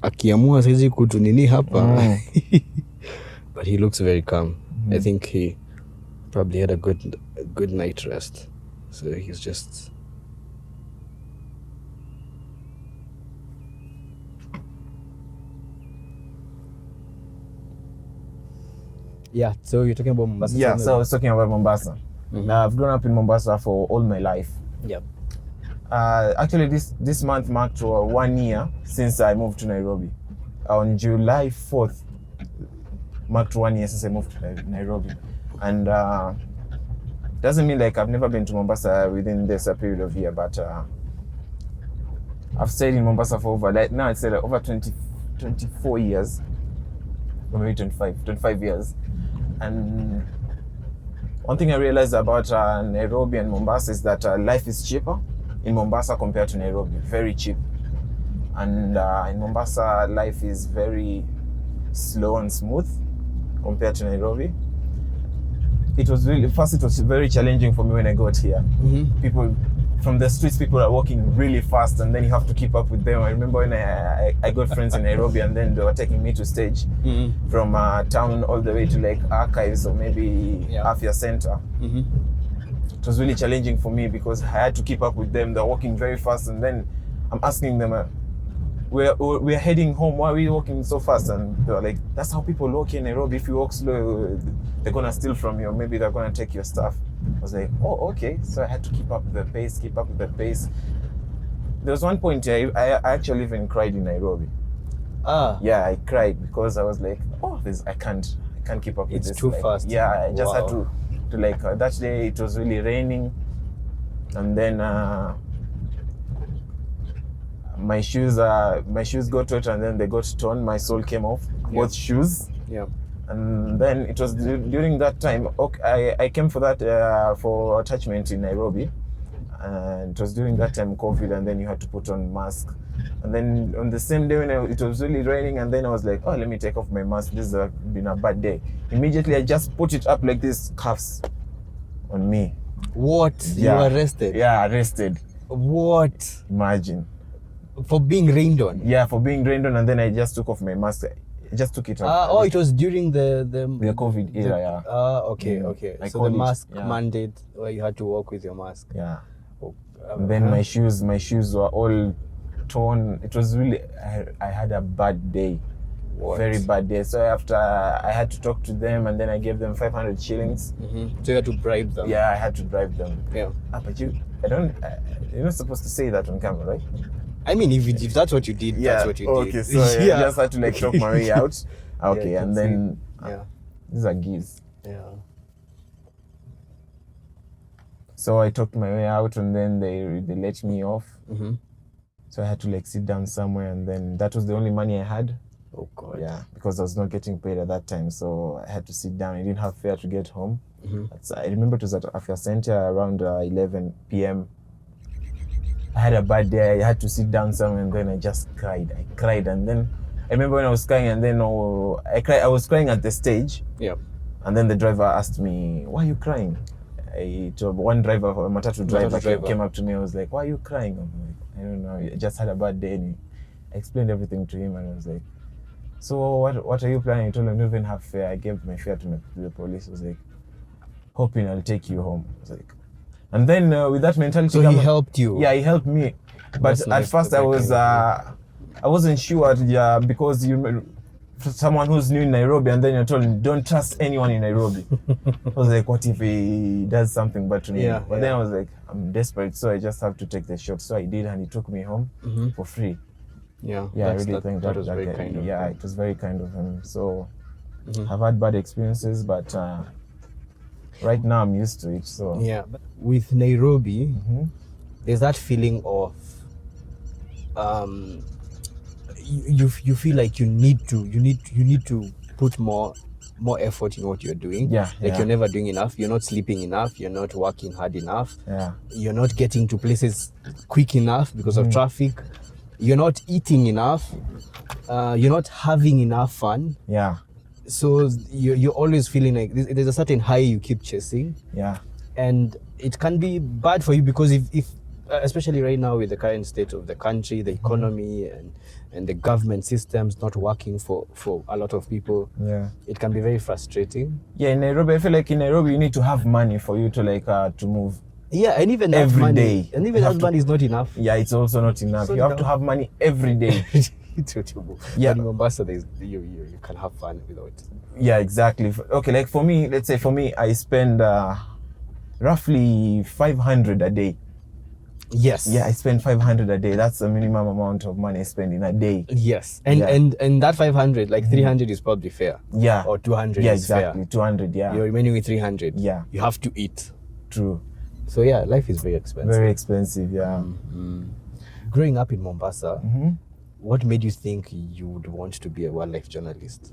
akiamua saizi kutunini hapa. But he looks very calm. I think he probably had a good night rest. So he's just... Yeah, so you're talking about Mombasa? Yeah, so I was talking about Mombasa. I've grown up in Mombasa for all my life. Yep. Actually, this month marked 1 year since I moved to Nairobi. On July 4th, marked 1 year since I moved to Nairobi. And doesn't mean like I've never been to Mombasa within this period of year, but I've stayed in Mombasa for over, like now it's over 24 years, or maybe 25 years. And one thing I realized about Nairobi and Mombasa is that life is cheaper in Mombasa compared to Nairobi, very cheap. And in Mombasa, life is very slow and smooth compared to Nairobi. It was very challenging for me when I got here. People from the streets, people are walking really fast, and then you have to keep up with them. I remember when I got friends in Nairobi, and then they were taking me to stage from town all the way to like Archives or maybe Afya Center. It was really challenging for me because I had to keep up with them. They're walking very fast, and then I'm asking them, we're heading home, why are we walking so fast? And they were like, that's how people walk in Nairobi. If you walk slow, they're gonna steal from you, maybe they're gonna take your stuff. I was like, oh, okay. So I had to keep up with the pace. There was one point I actually even cried in Nairobi. Yeah, I cried because I was like, oh, I can't keep up with this. It's too fast. Yeah, I just had to like, that day it was really raining, and then my shoes got wet, and then they got torn. My sole came off, both shoes. Yeah. And then it was during that time. Okay, I came for that for attachment in Nairobi, and it was during that time COVID, and then you had to put on mask. And then on the same day when it was really raining, and then I was like, oh, let me take off my mask. This has been a bad day. Immediately I just put it up like this, cuffs on me. What? Yeah. You were arrested? Yeah, arrested. What? Imagine. For being rained on? Yeah, for being rained on, and then I just took off my mask. I just took it off. It was during the COVID era, yeah. Okay. So the mask mandate where you had to walk with your mask. Yeah. And then my shoes were all torn. It was really, I had a bad day. What? Very bad day. So after I had to talk to them, and then I gave them 500 shillings. So you had to bribe them? Yeah, I had to bribe them. Yeah. But you're not supposed to say that on camera, right? I mean, if that's what you did, that's what you did. Okay, so I just had to like talk my way out. Okay, and then these are gifts. Yeah. So I talked my way out, and then they let me off. So I had to like sit down somewhere, and then that was the only money I had. Oh God. Yeah, because I was not getting paid at that time, so I had to sit down. I didn't have fare to get home. I remember it was at Afya Center around 11 p.m. I had a bad day. I had to sit down somewhere, and then I just cried. I cried, and then I remember when I was crying, and then I was crying at the stage. Yeah. And then the driver asked me, "Why are you crying?" One driver, a matatu driver, came up to me. I was like, "Why are you crying?" I'm like, "I don't know. I just had a bad day." And I explained everything to him, and I was like, "So what are you planning?" I told him I don't even have fare. I gave my fare to the police. I was like, "Hoping I'll take you home." I was like. And then with that mentality, so he helped you. Yeah, he helped me. But at first I wasn't sure, because for someone who's new in Nairobi, and then you're told don't trust anyone in Nairobi. I was like, what if he does something bad to me? But then I was like, I'm desperate, so I just have to take the shot. So I did, and he took me home for free. Yeah, I really think that was very kind of him. Yeah, it was very kind of him. So I've had bad experiences, but right now I'm used to it. So yeah, but with Nairobi, there's that feeling of you feel like you need to put more effort in what you're doing. You're never doing enough. You're not sleeping enough. You're not working hard enough. You're not getting to places quick enough because of traffic. You're not eating enough. You're not having enough fun. So you're always feeling like there's a certain high you keep chasing. And it can be bad for you because if especially right now with the current state of the country, the economy, and the government systems not working for a lot of people. It can be very frustrating. In Nairobi, I feel like in Nairobi you need to have money for you to to move. And even every that money, day. And even that money is not enough. It's also not enough. You have to have money every day. But in Mombasa, you can have fun without it. Exactly. Okay, like for me, let's say for me, I spend roughly 500 a day. Yes. I spend 500 a day. That's the minimum amount of money I spend in a day. Yes. And that 500, like 300 is probably fair. Or 200 is exactly. fair. 200, You're remaining with 300. You have to eat. True. So life is very expensive. Very expensive, Growing up in Mombasa, what made you think you would want to be a wildlife journalist?